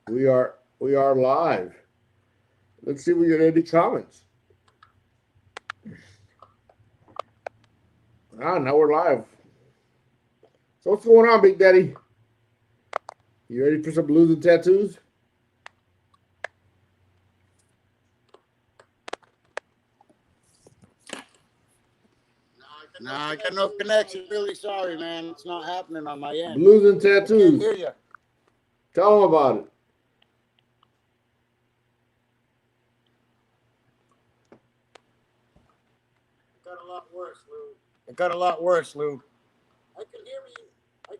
We are live. Let's see if we get any comments. Now we're live. So what's going on, Big Daddy? You ready for some blues and tattoos? No, I got no connection. Really sorry, man. It's not happening on my end. Blues and I can't tattoos. hear you. Tell them about it. It got a lot worse, Lou. It got a lot worse, Lou. I can hear me.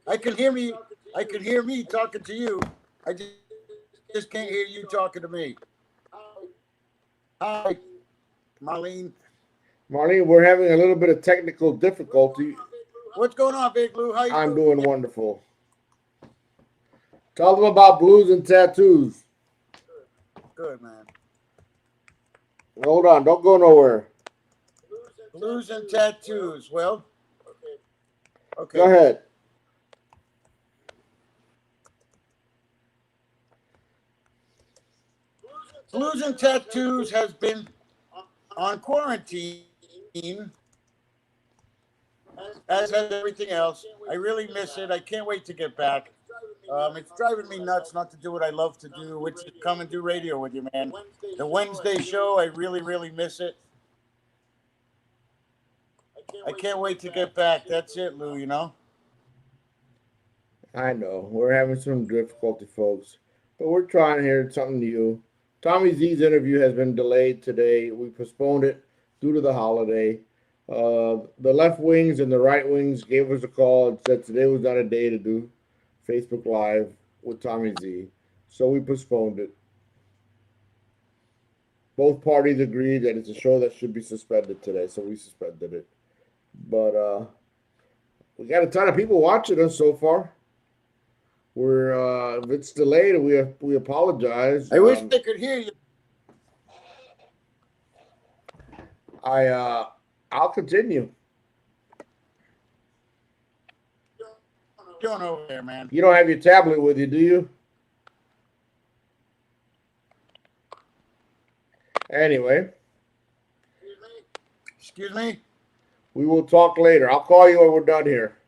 I can hear me. I can hear me talking to you. I just can't hear you talking to me. Hi, Marlene. Marlene, we're having a little bit of technical difficulty. What's going on, Big Lou? How you I'm doing wonderful. Tell them about blues and tattoos. Good, man. Hold on, don't go nowhere. Blues and tattoos. Well, okay. Go ahead. Blues and Tattoos has been on quarantine, as has everything else. I really miss it. I can't wait to get back. It's driving me nuts not to do what I love to do, which is come and do radio with you, man. The Wednesday show, I really, really miss it. I can't wait to get back. That's it, Lou, you know? I know. We're having some difficulty, folks. But we're trying here something new. Tommy Z's interview has been delayed today. We postponed it due to the holiday. The left wings and the right wings gave us a call and said today was not a day to do Facebook Live with Tommy Z. So we postponed it. Both parties agreed that it's a show that should be suspended today, so we suspended it. But we got a ton of people watching us so far. If it's delayed, we apologize. I wish they could hear you. I'll continue. Doing over there, man. You don't have your tablet with you, do you? Anyway. Excuse me? We will talk later. I'll call you when we're done here.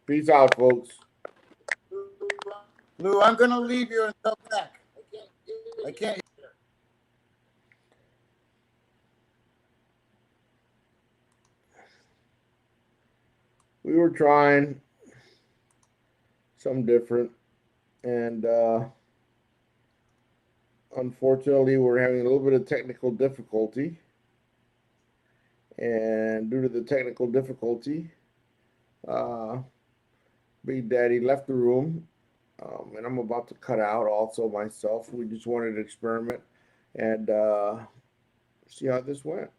Peace out, folks. Lou, I'm going to leave you and come back. I can't. We were trying something different, and unfortunately, we're having a little bit of technical difficulty. And due to the technical difficulty, Big Daddy left the room. And I'm about to cut out also myself. We just wanted to experiment and see how this went.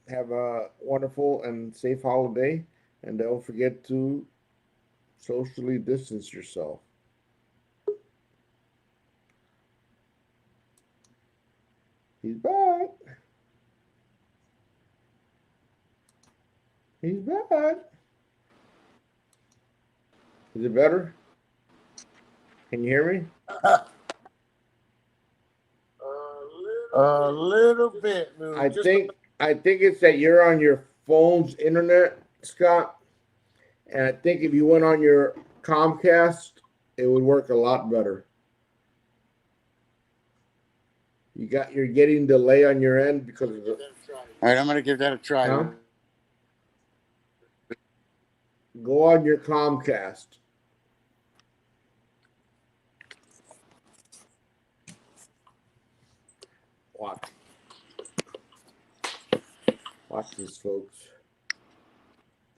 Have a wonderful and safe holiday, and don't forget to socially distance yourself. He's back. He's back. Is it better? Can you hear me? A little bit, Lou. I think it's that you're on your phone's internet, Scott. And I think if you went on your Comcast, it would work a lot better. You're getting delay on your end because of the. All right, I'm gonna give that a try. Huh? Go on your Comcast. Watch this, folks.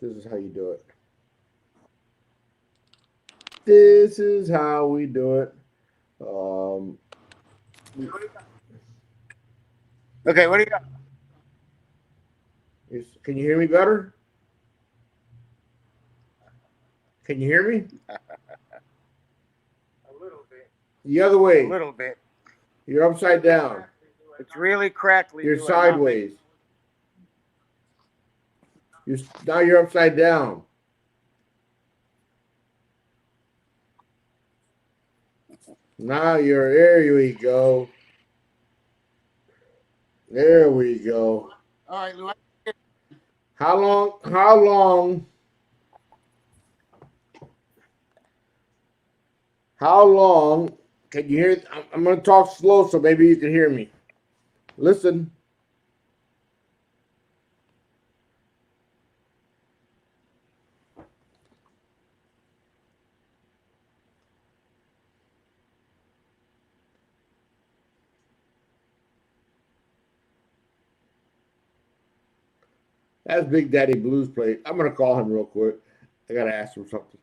This is how you do it. This is how we do it. Okay, what do you got? Can you hear me better? Can you hear me? A little bit. The other way. A little bit. You're upside down. It's really crackly. You're sideways. Now you're upside down. Now you're there. We go. There we go. All right, Lou. How long? How long? How long? Can you hear? I'm going to talk slow so maybe you can hear me. Listen. That's Big Daddy Blues play. I'm going to call him real quick. I got to ask him something.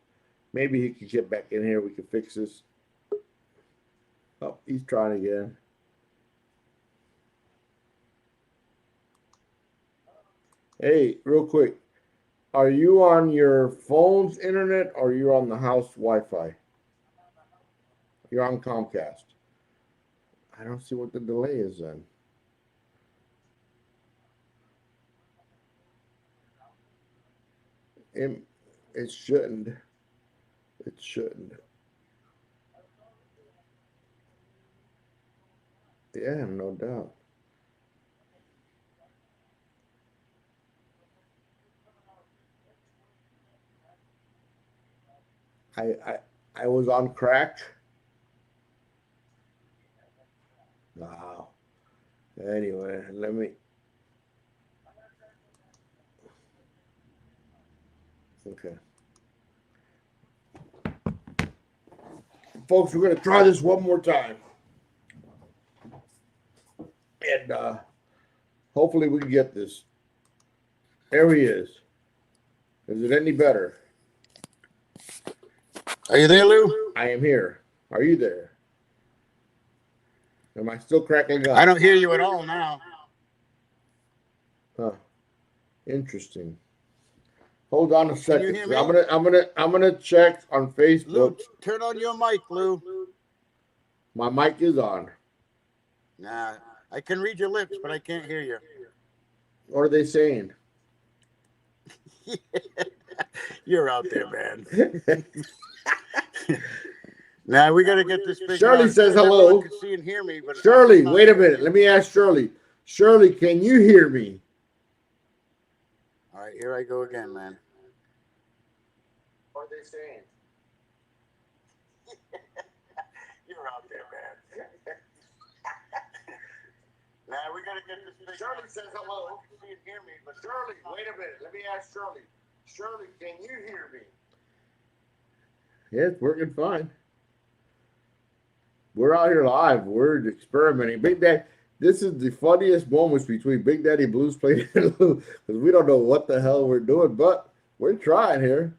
Maybe he can get back in here. We can fix this. Oh, he's trying again. Hey, real quick. Are you on your phone's internet or you're on the house Wi-Fi? You're on Comcast. I don't see what the delay is then. It shouldn't. It shouldn't. Yeah, no doubt. I I I was on crack. Wow. Anyway, let me. Okay, folks, we're gonna try this one more time, and hopefully we can get this. There he is. Is it any better? Are you there, Lou? I am here. Are you there? Am I still crackling up? I don't hear you at all now. Huh. Interesting. Hold on a second. Can you hear me? I'm gonna check on Facebook. Lou, turn on your mic, Lou. My mic is on. Nah, I can read your lips, but I can't hear you. What are they saying? You're out there, man. Now we got to get this figured Shirley out. says Everyone hello. can see and hear me, but Shirley, wait a minute. Let me ask Shirley. Shirley, can you hear me? All right, here I go again, man. What are they saying? You're out there, man. Now we got to get this figured Shirley out. says hello. Everyone can see and hear me, but Shirley, wait a minute. Let me ask Shirley. Shirley, can you hear me? Yeah, it's working fine. We're out here live. We're experimenting. Big Daddy, this is the funniest moments between Big Daddy Blues Plate and Lou because we don't know what the hell we're doing, but we're trying here.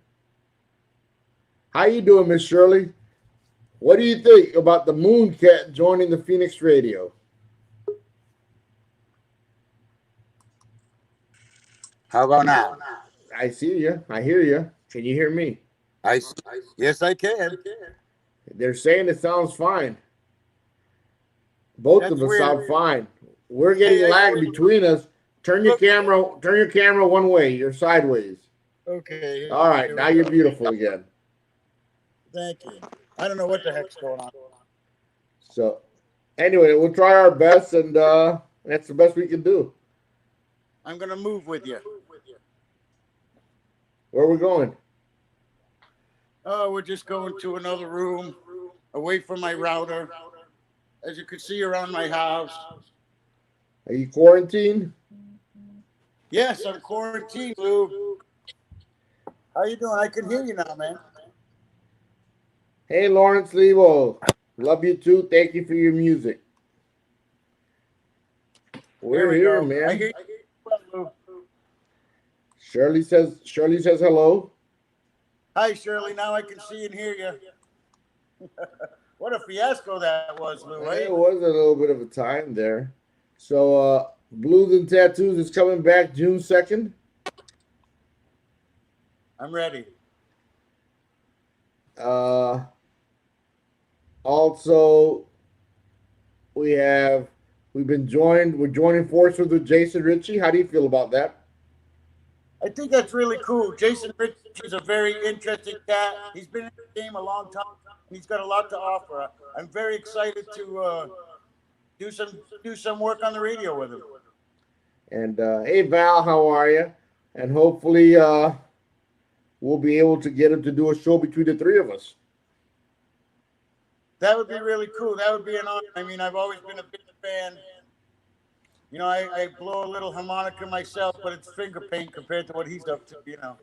How you doing, Miss Shirley? What do you think about the Moon Cat joining the Phoenix Radio? How about now? I see you. I hear you. Can you hear me? Yes, I can. They're saying it sounds fine. Both That's of us weird. sound fine. We're getting lag between us. Turn your camera one way. You're sideways. Okay. All right, now you're beautiful again. Thank you. I don't know what the heck's going on. So, anyway, we'll try our best, and that's the best we can do. I'm gonna move with you. Where are we going? Oh, we're just going to another room, away from my router. As you can see around my house. Are you quarantined? Yes, I'm quarantined, Lou. How you doing? I can hear you now, man. Hey, Lawrence Levo. Love you too. Thank you for your music. We're here, go. man. I hear you well, Lou. Shirley says hello. Hi, Shirley. Now I can see and hear you. What a fiasco that was, Lou. Eh? It was a little bit of a time there. So, Blues and Tattoos is coming back June 2nd. I'm ready. Also, we're joining forces with Jason Ritchie. How do you feel about that? I think that's really cool. Jason Rich is a very interesting cat. He's been in the game a long time. He's got a lot to offer. I'm very excited to do some work on the radio with him. And hey, Val, how are you? And hopefully, we'll be able to get him to do a show between the three of us. That would be really cool. That would be an honor. I mean, I've always been a big fan. You know, I blow a little harmonica myself, but it's finger paint compared to what he's up to. You know.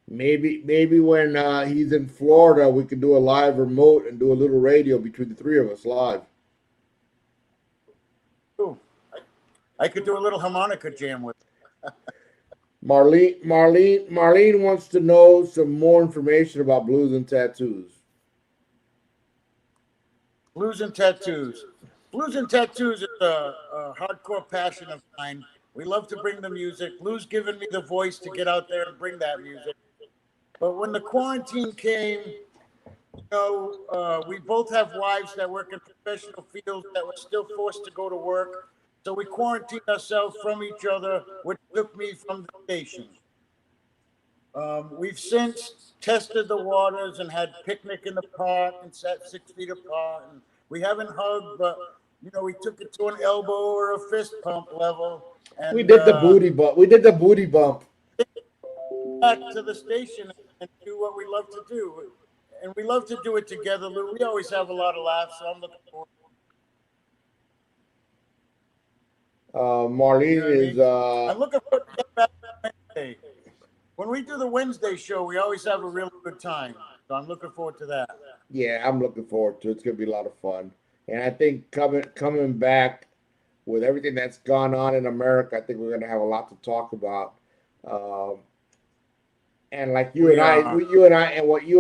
Maybe when he's in Florida, we can do a live remote and do a little radio between the three of us live. Ooh, I could do a little harmonica jam with him. Marlene wants to know some more information about blues and tattoos. Blues and tattoos. Blues and tattoos is a hardcore passion of mine. We love to bring the music. Blues given me the voice to get out there and bring that music. But when the quarantine came, we both have wives that work in professional fields that were still forced to go to work. So we quarantined ourselves from each other, which took me from the station. We've since tested the waters and had picnic in the park and sat 6 feet apart. And we haven't hugged, but we took it to an elbow or a fist pump level. And We did the booty bump. We did the booty bump. Back to the station and do what we love to do. And we love to do it together, Lou. We always have a lot of laughs, so I'm looking forward. Marlene is. I'm looking forward to get back Wednesday. When we do the Wednesday show, we always have a really good time. So I'm looking forward to that. Yeah, I'm looking forward to it. It's gonna be a lot of fun. And I think coming back with everything that's gone on in America, I think we're gonna have a lot to talk about. Um, and like what you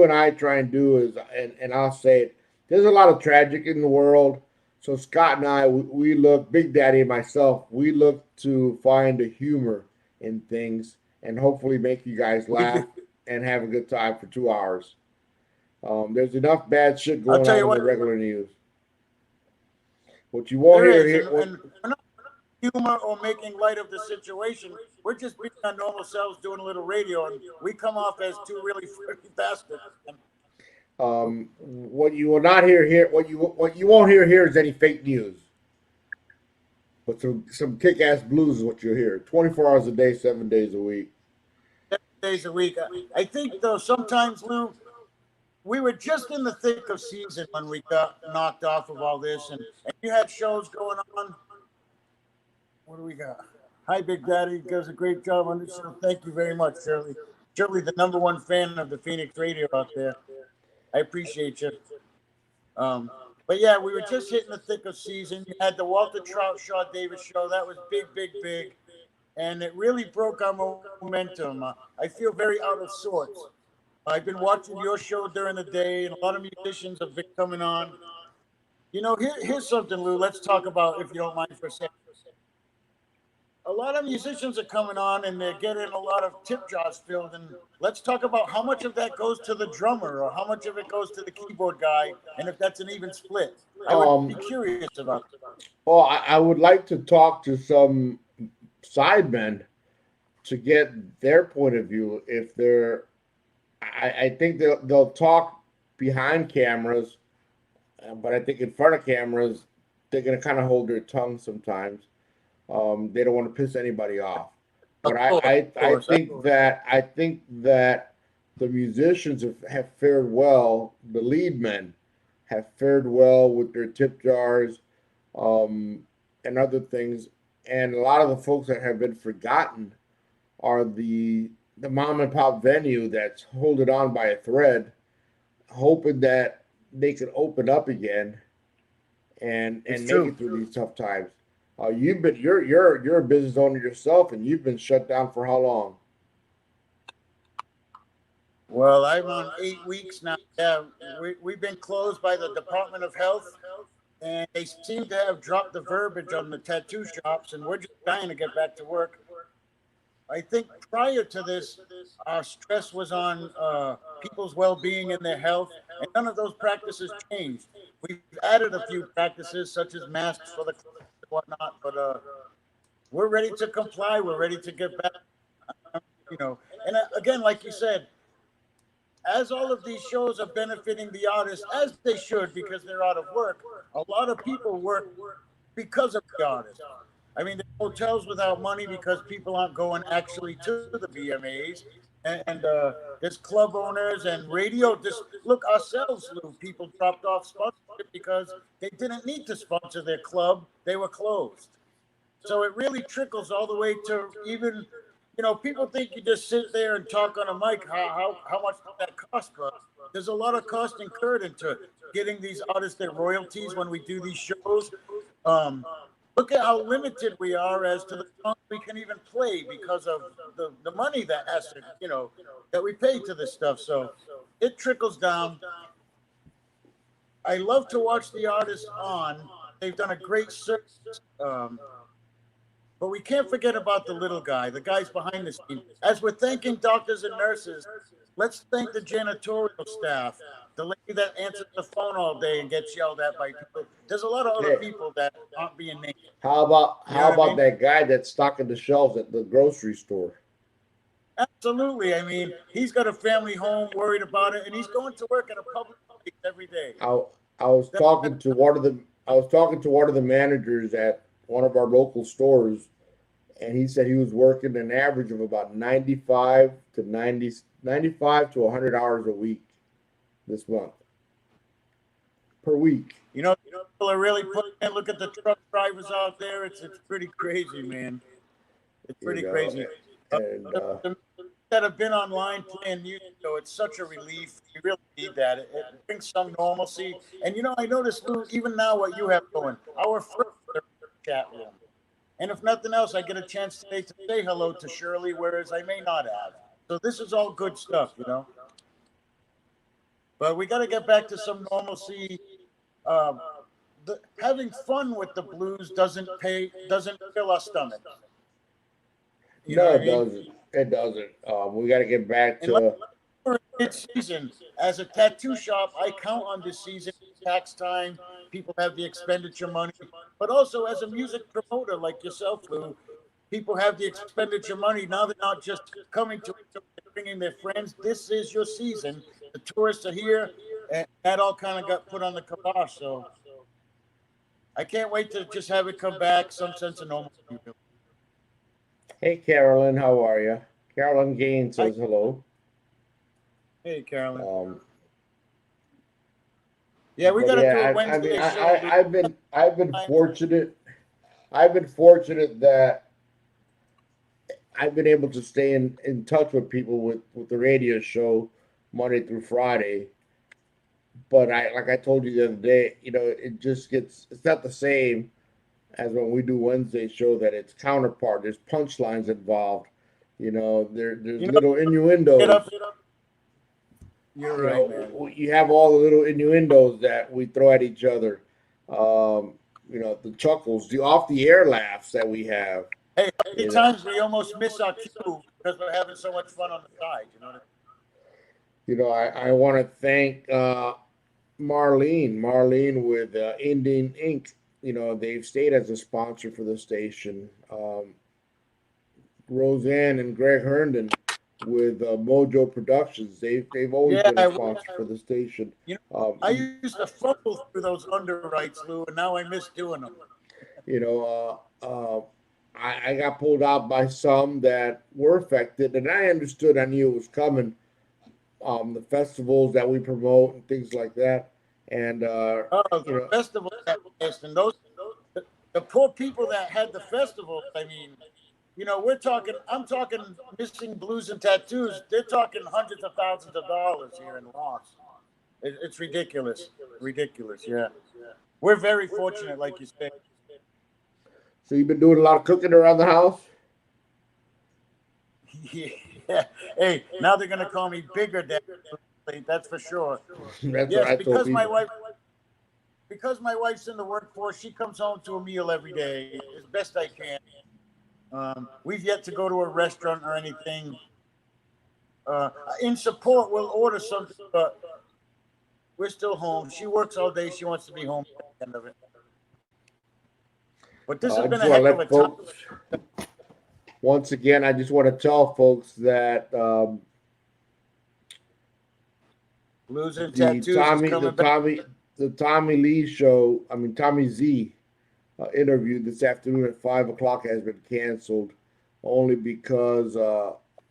and I try and do is, and I'll say it, there's a lot of tragic in the world. So Scott and I, we look, Big Daddy and myself, we look to find the humor in things and hopefully make you guys laugh and have a good time for 2 hours. There's enough bad shit going on in the regular news. What you won't hear here. And we're not humor or making light of the situation. We're just being our normal selves doing a little radio, and we come off as two really funny bastards. What you will not hear here, what you won't hear here is any fake news. But some kick-ass blues is what you'll hear. 24 hours a day, 7 days a week. 7 days a week. I think, though, sometimes, Lou, we were just in the thick of season when we got knocked off of all this, and you had shows going on. What do we got? Hi, Big Daddy. Does a great job on this show. Thank you very much, Shirley. Shirley, the #1 fan of the Phoenix radio out there. I appreciate you. But yeah, we were just hitting the thick of season. You had the Walter Trout Shaw Davis show. That was big, big, big. And it really broke our momentum. I feel very out of sorts. I've been watching your show during the day, and a lot of musicians have been coming on. Here's something, Lou. Let's talk about, if you don't mind for a second. A lot of musicians are coming on and they're getting a lot of tip jars filled. And let's talk about how much of that goes to the drummer or how much of it goes to the keyboard guy, and if that's an even split. I would be curious about that. Well, I would like to talk to some sidemen to get their point of view. If they're, I think they'll talk behind cameras, but I think in front of cameras, they're going to kind of hold their tongue sometimes. They don't want to piss anybody off. But I think that the musicians have fared well. The lead men have fared well with their tip jars and other things. And a lot of the folks that have been forgotten are the mom and pop venue that's holding on by a thread, hoping that they can open up again and make it through these tough times. You're a business owner yourself, and you've been shut down for how long? Well, I'm on 8 weeks now. Yeah, we've been closed by the Department of Health, and they seem to have dropped the verbiage on the tattoo shops, and we're just trying to get back to work. I think prior to this, our stress was on people's well-being and their health, and none of those practices changed. We've added a few practices, such as masks for the whatnot, but we're ready to comply. We're ready to get back. And again, like you said, as all of these shows are benefiting the artists, as they should, because they're out of work, a lot of people work because of the artists. I mean, there's hotels without money because people aren't going actually to the VMAs. And there's club owners and radio. Just look, ourselves, Lou, people dropped off sponsorship because they didn't need to sponsor their club. They were closed. So it really trickles all the way to even, people think you just sit there and talk on a mic. How much does that cost? But there's a lot of cost incurred into getting these artists their royalties when we do these shows. Um, Look at how limited we are as to the songs we can even play because of the money that has to, that we pay to this stuff. So it trickles down. I love to watch the artists on. They've done a great service. Um, But we can't forget about the little guy, the guys behind the scenes. As we're thanking doctors and nurses, let's thank the janitorial staff, the lady that answers the phone all day and gets yelled at by people. There's a lot of other Hey, people that aren't being named. how about You know how what I about mean? that guy that's stocking the shelves at the grocery store? Absolutely. I mean, he's got a family home, worried about it, and he's going to work at a public place every day. I I was That, talking to one of the managers at one of our local stores, and he said he was working an average of about 95 to 100 hours a week this month per week. people are really putting in. Look at the truck drivers out there. It's pretty crazy, man. It's You pretty know, crazy. and The that have been online playing music, though, it's such a relief. You really need that. It brings some normalcy. And I noticed, Lou, even now what you have going, our friends are in the chat room. And if nothing else, I get a chance today to say hello to Shirley, whereas I may not have. So this is all good stuff. But we got to get back to some normalcy. Um, Having fun with the blues doesn't fill our stomachs. You know no, what I it mean? doesn't. It doesn't. We got to get back And to it's season. As a tattoo shop, I count on this season. Tax time, people have the expenditure money, but also as a music promoter like yourself, Lou, people have the expenditure money. Now they're not just coming to it, they're bringing their friends. This is your season. The tourists are here, and that all kind of got put on the kibosh. So I can't wait to just have it come back, some sense of normalcy. Hey, Carolyn, how are you? Carolyn Gaines Hi, says hello. hey, Carolyn. Um, Yeah, we but got to yeah, do a I mean, Wednesday show, Lou. I've been fortunate. I've been fortunate that I've been able to stay in touch with people with the radio show Monday through Friday. But like I told you the other day, it just it's not the same as when we do Wednesday show that it's counterpart. There's punchlines involved. There's You know, little get up. innuendos. You're right, man. You have all the little innuendos that we throw at each other. The chuckles, the off the air laughs that we have. Hey, how many You know, times we almost miss our cue because we're having so much fun on the side? You know what I want to thank Marlene with Indian Ink. They've stayed as a sponsor for the station. Roseanne and Greg Herndon with Mojo Productions. They've I mean? always been a Yeah, sponsor for the station. you I Um, used to fumble through those underwrites, Lou, and now I miss doing them. you know, I got pulled out by some that were affected, and I understood. I knew it was coming. The festivals that we promote and things like that, and Oh, you the know, festival that missed, and the poor people that had the festival. I mean, we're talking. I'm talking missing blues and tattoos. They're talking hundreds of thousands of dollars here in loss. It's ridiculous, ridiculous. Yeah, we're very fortunate, like you said. so you've been doing a lot of cooking around the house. Yeah. Hey, now they're gonna call me Bigger Dad. That's for sure. That's what Yes, I told people. because my wife's in the workforce, she comes home to a meal every day as best I can. We've yet to go to a restaurant or anything. In support, we'll order something, but we're still home. She works all day. She wants to be home at the end of it. But this has I been just a want to heck of a let time. folks once again. I just want to tell folks that Losing The Tattoos is Tommy, coming back. The Tommy Lee show. I mean Tommy Z interview this afternoon at 5 o'clock has been canceled, only because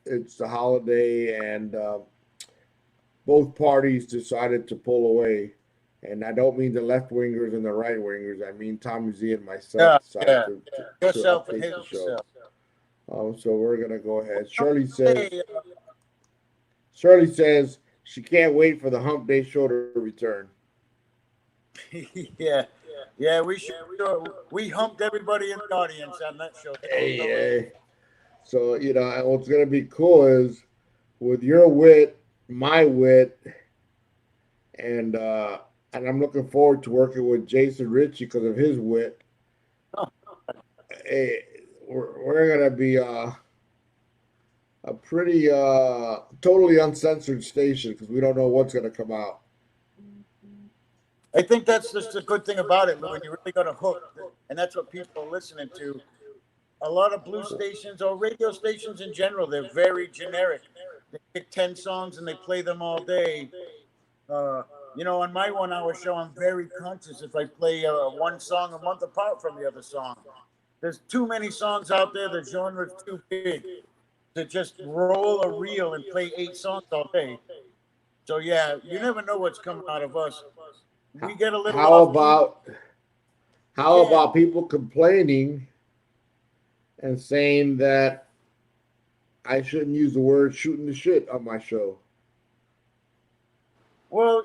it's the holiday and both parties decided to pull away. And I don't mean the left wingers and the right wingers. I mean Tommy Z and myself Yeah, decided yeah. to Yourself and update the show. himself. So we're gonna go ahead. Hey, Shirley says she can't wait for the Hump Day show to return. yeah, yeah. We humped everybody in the audience on that show. Hey. So and what's gonna be cool is with your wit, my wit, and uh, and I'm looking forward to working with Jason Ritchie because of his wit. Hey, we're gonna be a pretty totally uncensored station because we don't know what's gonna come out. I think that's just a good thing about it, Lou. And you really got a hook, and that's what people are listening to. A lot of blues stations or radio stations in general, they're very generic. They pick 10 songs and they play them all day. Uh, on my 1 hour show, I'm very conscious if I play one song a month apart from the other song. There's too many songs out there. The genre's too big to just roll a reel and play 8 songs all day. So yeah, you never know what's coming out of us. We get a little How off key. about how about people complaining and saying that I shouldn't use the word shooting the shit on my show? Well,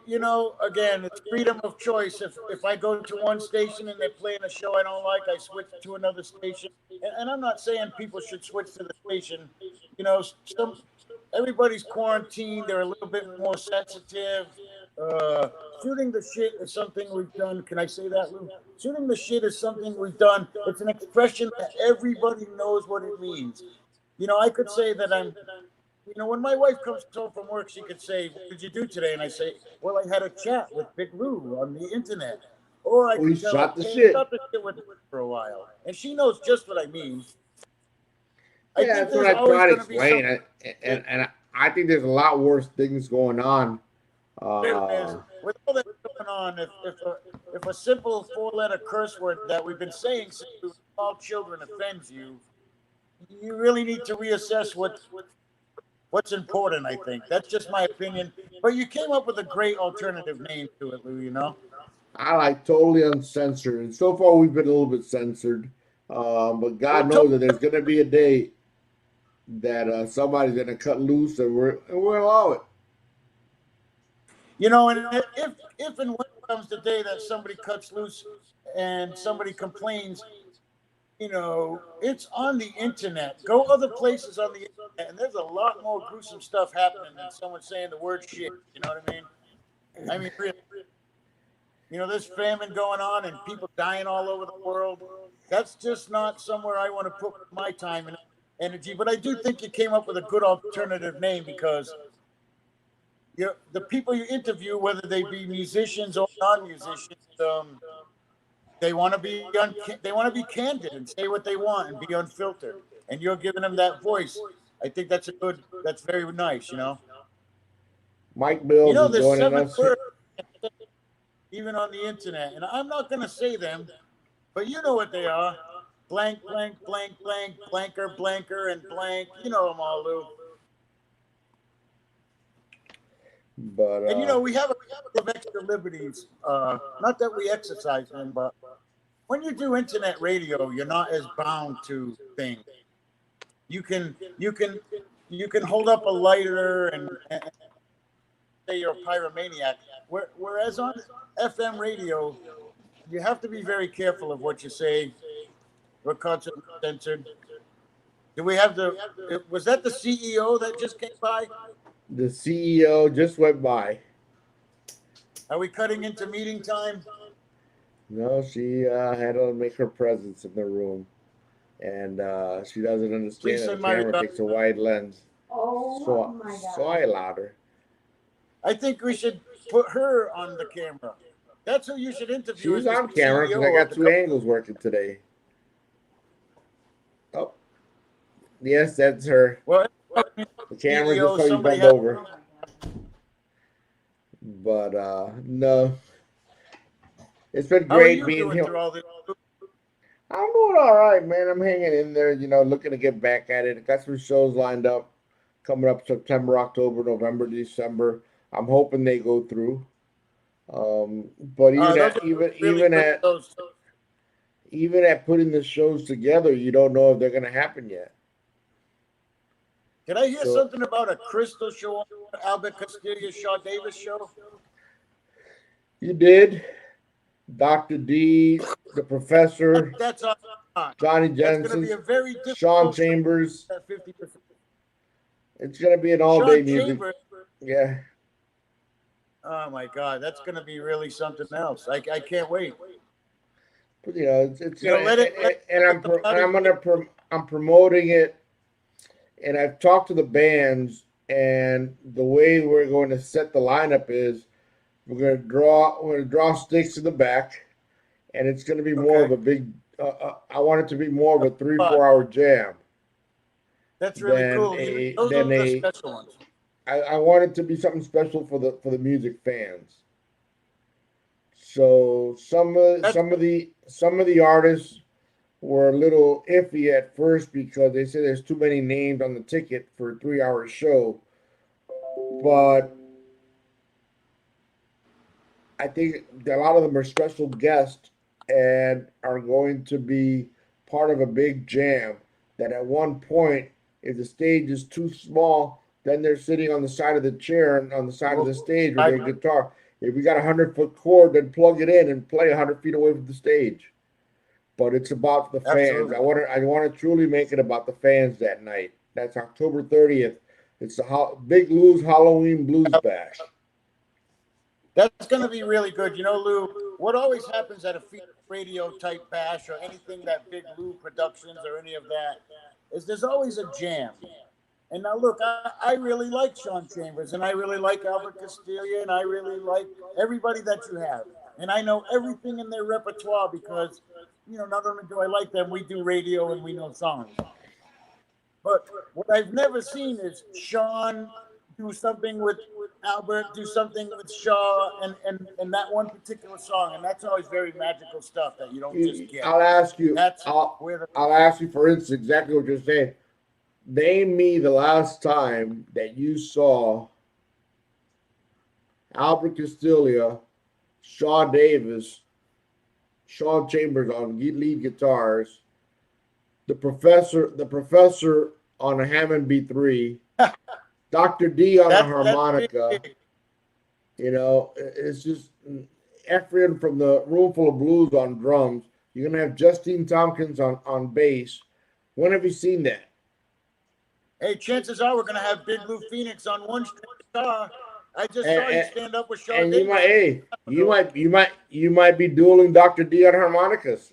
again, it's freedom of choice. If I go to one station and they're playing a show I don't like, I switch to another station. And I'm not saying people should switch to the station. Some everybody's quarantined. They're a little bit more sensitive. Uh, Shooting the shit is something we've done. Can I say that, Lou? Shooting the shit is something we've done. It's an expression that everybody knows what it means. I could say that when my wife comes home from work, she could say, "What did you do today?" And I say, "Well, I had a chat with Big Lou on the internet." Or I We could tell her, shot the "Hey, shit. stop the shit with for a while," and she knows just what I mean. I Yeah, think that's what there's I always try to going to be explain. something. And I think there's a lot worse things going on. There is. Uh, With all that going on, if a simple 4-letter curse word that we've been saying since we were small children offends you, you really need to reassess what's important. I think that's just my opinion. But you came up with a great alternative name to it, Lou. I like totally uncensored. And so far, we've been a little bit censored. But We're God to- knows that there's going to be a day that somebody's going to cut loose and we'll allow it. And if and when comes the day that somebody cuts loose and somebody complains, it's on the internet. Go other places on the internet, and there's a lot more gruesome stuff happening than someone saying the word shit. You know what I mean? I mean, really. There's famine going on and people dying all over the world. That's just not somewhere I want to put my time and energy. But I do think you came up with a good alternative name because the people you interview, whether they be musicians or non-musicians, they want to be candid and say what they want and be unfiltered. And you're giving them that voice. I think that's very nice. Mike Mills is There's joining 7 us. words even on the internet, and I'm not going to say them, but you know what they are: blank, blank, blank, blank, blanker, blanker, and blank. You know them all, Lou. But And we have a couple of extra liberties. Not that we exercise them, but when you do internet radio, you're not as bound to things. You can hold up a lighter and say you're a pyromaniac. Whereas on FM radio, you have to be very careful of what you say. We're constantly censored. Do we have was that the CEO that just came by? the CEO just went by. Are we cutting into meeting time? No, she had to make her presence in the room. And she doesn't Please understand that send the my camera regards. takes a wide lens. So I allowed her. I think we should put her on the camera. That's who you should interview She's as the on camera because I CEO of got the two company. angles working today. Oh, yes, that's her. Well, The camera just CEO, so you somebody bend has. over. But no, it's been How are great you being doing here. through all this? I'm doing all right, man. I'm hanging in there, looking to get back at it. Got some shows lined up coming up September, October, November, December. I'm hoping they go through. But even Those at are even really even good at shows. even at putting the shows together, you don't know if they're gonna happen yet. Did I hear So something about a crystal show on Albert Castillo, Shaw Davis show? you did, Doctor D, the Professor, That's on. Johnny That's going to be Jensen, a very Sean difficult show Chambers. at 50%. It's gonna be an all-day Sean music. Chambers, Yeah, oh my God, that's going to be really something else. I can't wait. but it's You know, gonna and let the body I'm promoting it, and I've talked to the bands, and the way we're going to set the lineup is we're gonna draw sticks in the back, and it's gonna be more of okay. a big. I want it to be more of a three God, four hour jam that's really than cool. You know, a those than are the a. special ones. I want it to be something special for the music fans. So That's some of the artists were a little iffy at first because they said there's too many names on the ticket for a 3 hour show. But I think a lot of them are special guests and are going to be part of a big jam. That at one point, if the stage is too small, then they're sitting on the side of the chair and on the side of well, the stage with I, their guitar. If we got a 100 foot cord, then plug it in and play 100 feet away from the stage. But it's about the fans. absolutely. I want to truly make it about the fans that night. That's October 30th. It's the Big Lou's Halloween Blues Bash. That's going to be really good. You know, Lou, what always happens at a feature radio type bash or anything that Big Lou Productions or any of that is there's always a jam. And now, look, I really like Sean Chambers and I really like Albert Castiglia and I really like everybody that you have. And I know everything in their repertoire because, you know, not only do I like them, we do radio and we know songs. But what I've never seen is Sean do something with Albert, do something with Shaw, and that one particular song, and that's always very magical stuff that you don't just get. I'll ask you. That's where the I'll ask you for instance exactly what you're saying. Name me the last time that you saw Albert Castiglia, Shaw Davis, Sean Chambers on lead guitars, the professor on a Hammond B3, Doctor D on a that's big. harmonica. It's just Ephraim from the Room Full of Blues on drums. You're gonna have Justine Tompkins on bass. When have you seen that? Hey, chances are we're gonna have Big Blue Phoenix on one string guitar. I just And, saw you and, stand up with Shaw and you might, Davis hey, ago. you might be dueling Doctor D on harmonicas.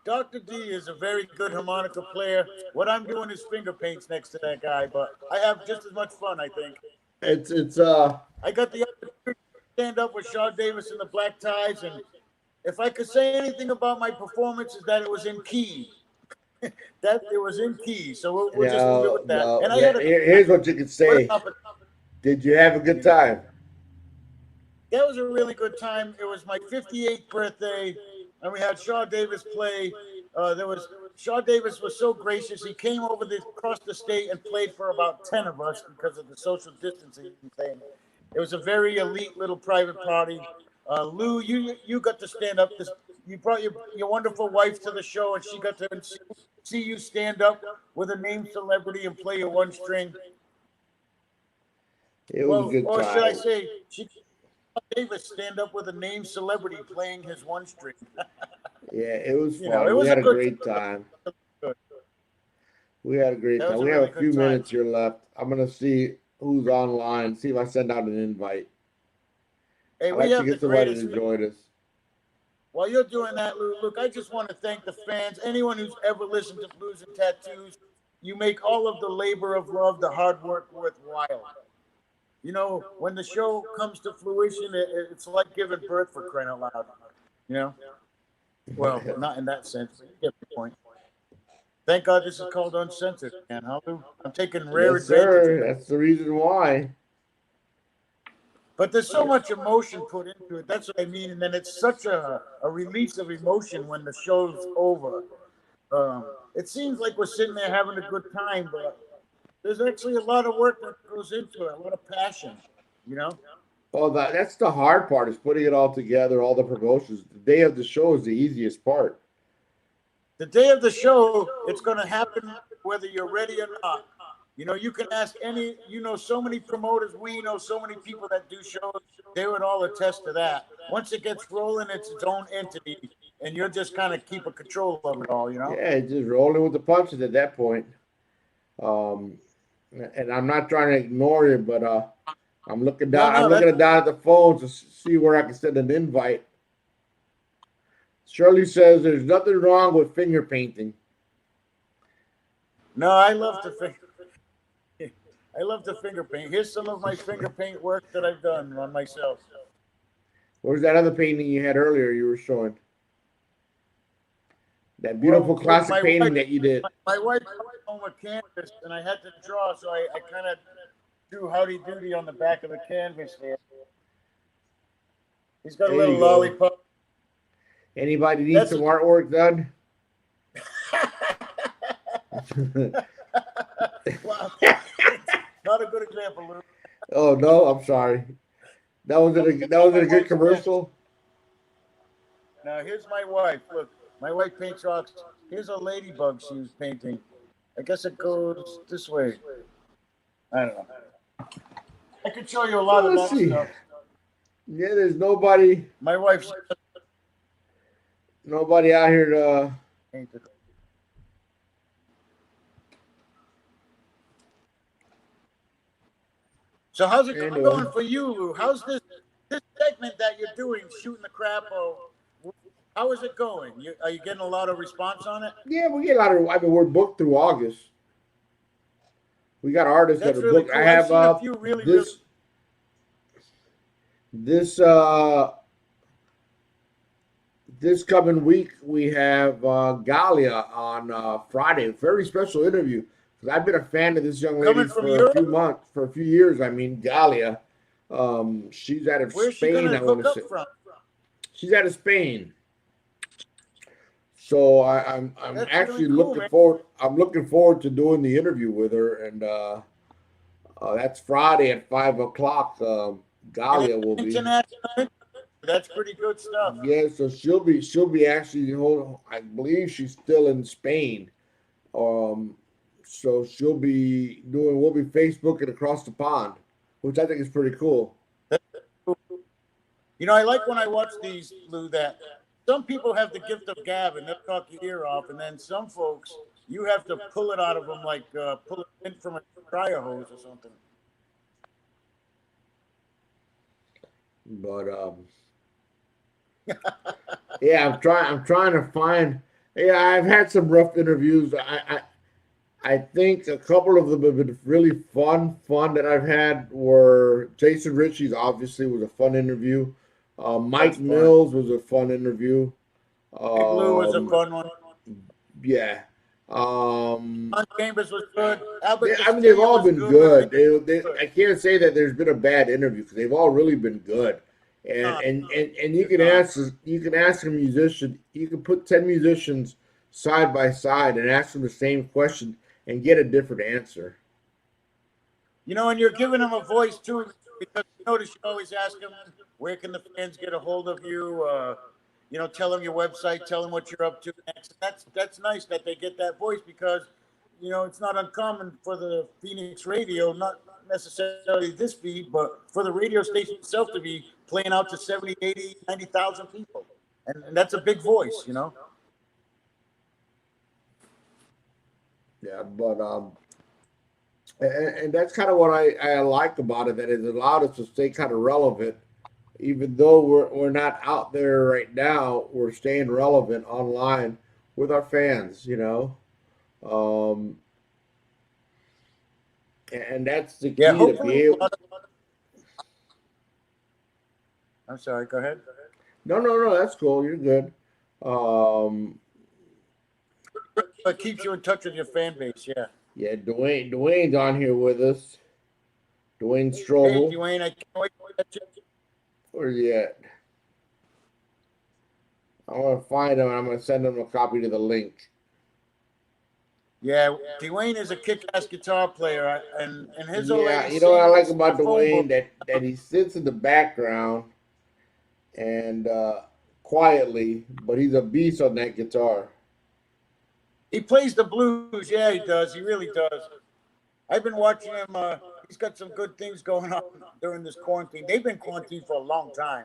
Dr. D is a very good harmonica player. What I'm doing is finger paints next to that guy, but I have just as much fun, I think. It's I got the opportunity to stand up with Shaw Davis in the Black Ties, and if I could say anything about my performance, is that it was in key. That it was in key, so we'll just leave it no with that. no. And I had a good Here's time. what you could What an say. opportunity, Did you have a good you know. time? That was a really good time. It was my 58th birthday, and we had Shaw Davis play. There was Shaw Davis was so gracious. He came over across the state and played for about 10 of us because of the social distancing thing. It was a very elite little private party. Lou, you got to stand up. You brought your wonderful wife to the show, and she got to see you stand up with a named celebrity and play your one string. It was a Well, good or should I time. say, she Davis stand up with a named celebrity playing his one string. Yeah, it was You know, fun. it We was a had a good great time. time. We had a great That time. was a We have really a few good time. minutes here left. I'm gonna see who's online. See if I send out an invite. Hey, I'd we like to have the get somebody greatest. to join us. While you're doing that, Lou, look, I just want to thank the fans, anyone who's ever listened to Blues and Tattoos. You make all of the labor of love, the hard work worthwhile. You know, when the show comes to fruition, it's like giving birth for crying out loud. You know? Well, not in that sense, but you get the point. Thank God this is called uncensored, man. Huh, Lou? I'm taking rare Yes, advantage of sir. it. That's the reason why. But there's so much emotion put into it. That's what I mean. And then it's such a release of emotion when the show's over. It seems like we're sitting there having a good time, but there's actually a lot of work that goes into it, a lot of passion, you know? Well, that's the hard part is putting it all together, all the promotions. The day of the show is the easiest part. The day of the show, it's going to happen whether you're ready or not. You know, you can ask any, so many promoters, we know so many people that do shows, they would all attest to that. Once it gets rolling, it's its own entity, and you're just kind of keeping control of it all, you know? Yeah, just rolling with the punches at that point. Um, and I'm not trying to ignore it, but I'm looking No, down. I'm no, looking down at the phone to see where I can send an invite. Shirley says there's nothing wrong with finger painting. no, I love to finger. I love to finger paint. Here's some of my finger paint work that I've done on myself. Where's that other painting you had earlier? You were showing that beautiful Well, with classic painting that you did. my wife home a canvas, and I had to draw, so I kind of drew Howdy Doody on the back of the canvas there. He's got a There you little go. lollipop. Anybody need That's some artwork done? Wow. Not a good example, Lou. Oh no, I'm sorry. That was a good commercial. Now here's my wife. Look, my wife paints rocks. Here's a ladybug she was painting. I guess it goes this way. I don't know. I could show you a lot of Let's that see. stuff. Yeah, there's nobody My wife's out here to. painted. So how's it Anyway. going for you, Lou? How's this segment that you're doing, shooting the crap? How is it going? Are you getting a lot of response on it? Yeah, we get a lot of. I mean, we're booked through August. We got artists That's that are really booked. cool. I have I've seen a few really this coming week we have Galia on Friday. Very special interview because I've been a fan of this young lady Coming from for Europe? a few months, for a few years. I mean, Galia. She's out of Where's she Spain. gonna I want hook to up say from? she's out of Spain. So I'm That's actually really cool, looking man. forward. I'm looking forward to doing the interview with her, and that's Friday at 5 o'clock. Galia will be. International. That's pretty good stuff. Yeah, so she'll be actually. I believe she's still in Spain. So she'll be doing. We'll be Facebooking across the pond, which I think is pretty cool. You know, I like when I watch these, Lou, that some people have the gift of gab and they'll talk your ear off, and then some folks, you have to pull it out of them like pull it in from a dryer hose or something. But yeah, I'm trying to find. Yeah, I've had some rough interviews. I think a couple of them have been really fun. Fun that I've had were Jason Ritchie's. Obviously, was a fun interview. Mike Mills was a fun interview. Lou was a fun one. Yeah. John Chambers was good. Albert I mean, they've all been good. good. I can't say that there's been a bad interview because they've all really been good. And you can ask a musician. You can put 10 musicians side by side and ask them the same question and get a different answer. You know, and you're giving them a voice too, because you notice you always ask them, where can the fans get a hold of you? You know, tell them your website, tell them what you're up to next. That's nice that they get that voice because, you know, it's not uncommon for the Phoenix radio, not necessarily this feed, but for the radio station itself to be playing out to 70, 80, 90,000 people. And that's a big voice, you know? Yeah, but and that's kind of what I like about it, that it allowed us to stay kind of relevant. Even though we're not out there right now, we're staying relevant online with our fans, you know. And that's the key to be able. I'm sorry, go ahead. No, that's cool. You're good. It keeps you in touch with your fan base, yeah. Yeah, Dwayne's on here with us. Dwayne Strobel. Hey, Dwayne, I can't wait Where's he at? I'm gonna find him and I'm gonna send him a copy to the link. Yeah, Dwayne is a kick-ass guitar player, and his old Yeah, lady you know what I like sings the about phone Dwayne? book. That he sits in the background and quietly, but he's a beast on that guitar. He plays the blues. Yeah, he does. He really does. I've been watching him. He's got some good things going on during this quarantine. They've been quarantined for a long time.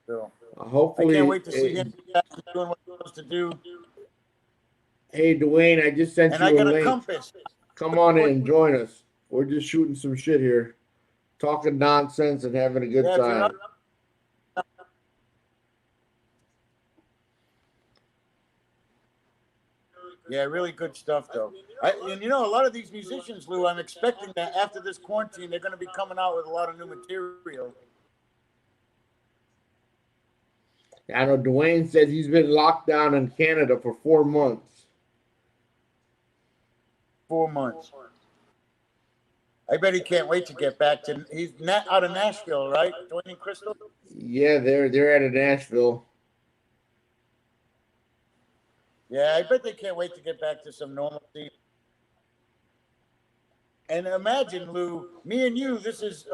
So I can't Hopefully, wait to see him get back and doing what he wants to do. hey Dwayne, I just sent And I you a got a link. compass. Come on in and join us. We're just shooting some shit here, talking nonsense and having a good Yeah, if you're not. time. Yeah, really good stuff though. And you know, a lot of these musicians, Lou, I'm expecting that after this quarantine, they're going to be coming out with a lot of new material. I know Dwayne says he's been locked down in Canada for 4 months. 4 months. I bet he can't wait to get back to. He's not out of Nashville, right? Dwayne Crystal. Yeah, they're out of Nashville. Yeah, I bet they can't wait to get back to some normalcy. And imagine, Lou, me and you. This is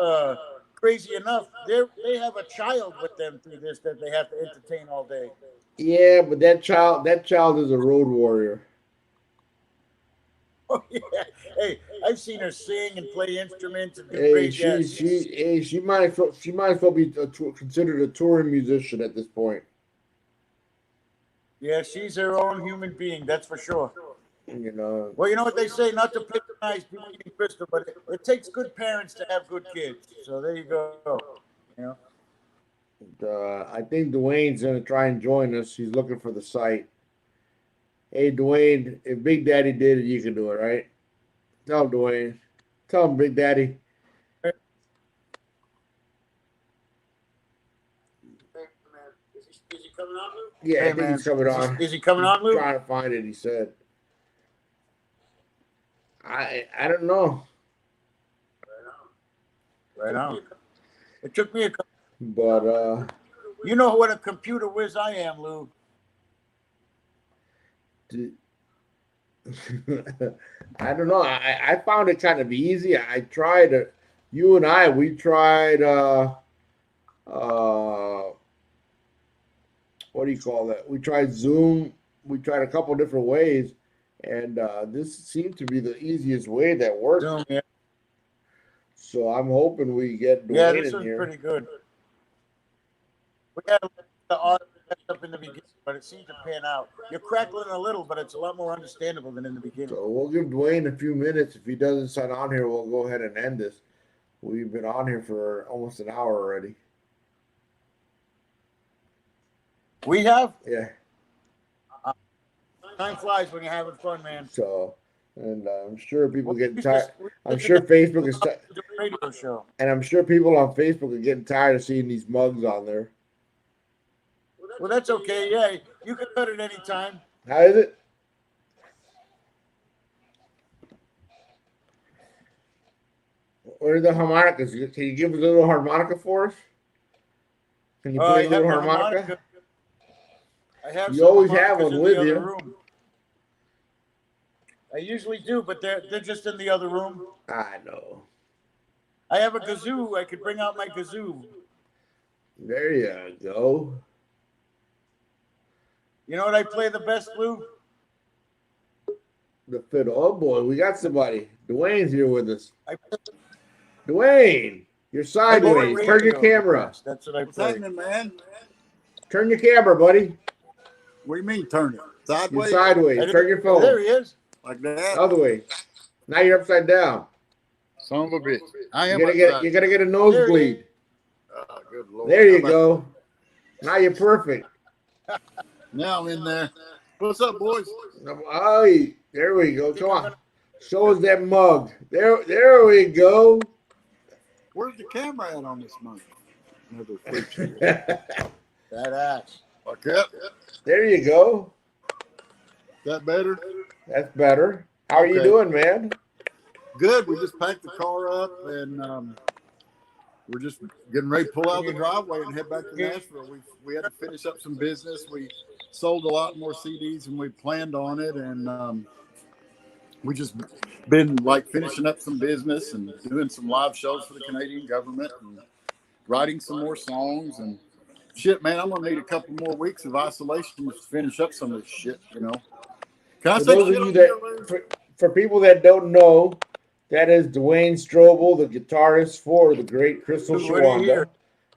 crazy enough. They have a child with them through this that they have to entertain all day. Yeah, but that child is a road warrior. Oh yeah. Hey, I've seen her sing and play instruments and do Hey, crazy. she Yeah, she hey, she might as well be considered a touring musician at this point. yeah, she's her own human being. That's for sure. You know, Well, you know what they say, not to patronize Dwayne Crystal, but it takes good parents to have good kids. So there you go. You know. I think Dwayne's gonna try and join us. He's looking for the site. Hey, Dwayne, if Big Daddy did it, you can do it, right? Tell him, Dwayne. Tell him, Big Daddy. Is he coming on, Lou? Yeah, Hey I think man, he's coming on. is he coming He's on, Lou? trying to find it. He said. I don't know, Right on. It took me a. but You know what a computer whiz I am, Lou. I don't know. I found it kind of easy. I tried. You and I, we tried. What do you call that? We tried Zoom. We tried a couple different ways, and this seemed to be the easiest way that worked. Zoom, yeah. So I'm hoping we get Yeah, Dwayne this in was here. pretty good. We had the audio up in the beginning, but it seemed to pan out. You're crackling a little, but it's a lot more understandable than in the beginning. So we'll give Dwayne a few minutes. If he doesn't sign on here, we'll go ahead and end this. We've been on here for almost an hour already. We have. Yeah. Time flies when you're having fun, man. So, and I'm sure people Well, getting we tired. just I'm sure Facebook is, do a radio show. and I'm sure people on Facebook are getting tired of seeing these mugs on there. Well, that's okay. Yeah, you can cut it anytime. How is it? Where are the harmonicas? Can you give us a little harmonica for us? Can you play a I little have the harmonica? I have You some always have harmonicas one in with the other you. room. I usually do, but they're just in the other room. I know. I have a kazoo. I could bring out my kazoo. There you go. You know what I play the best, Lou? The fiddle. Oh boy, we got somebody. Dwayne's here with us. I Dwayne, you're play sideways. Turn your radio camera. best. That's what I What's play. happening, man? Turn your camera, buddy. What do you mean turn it? You're Sideways? sideways. Turn your phone. There he is. Like that? Other way. Now you're upside down. Son of a bitch. I You're am gonna upside. get a nosebleed. Oh, good Lord. There you How about- go. Now you're perfect. Now I'm in there. What's up, boys? Oh, there we go. Come on. Show us that mug. There we go. Where's the camera at on this mug? Another freak show. That ass. Like that? There you go. That better? That's better. How are you Okay. doing, man? Good. We just packed the car up and we're just getting ready to pull out of the driveway and head back to Nashville. We had to finish up some business. We sold a lot more CDs than we planned on it, and we just been like finishing up some business and doing some live shows for the Canadian government and writing some more songs and shit. Man, I'm gonna need a couple more weeks of isolation to finish up some of this shit. Can I For say those of shit you on here, that, for people that don't know, that is Dwayne Strobel, the guitarist for the great Crystal What do you hear? Shawanda,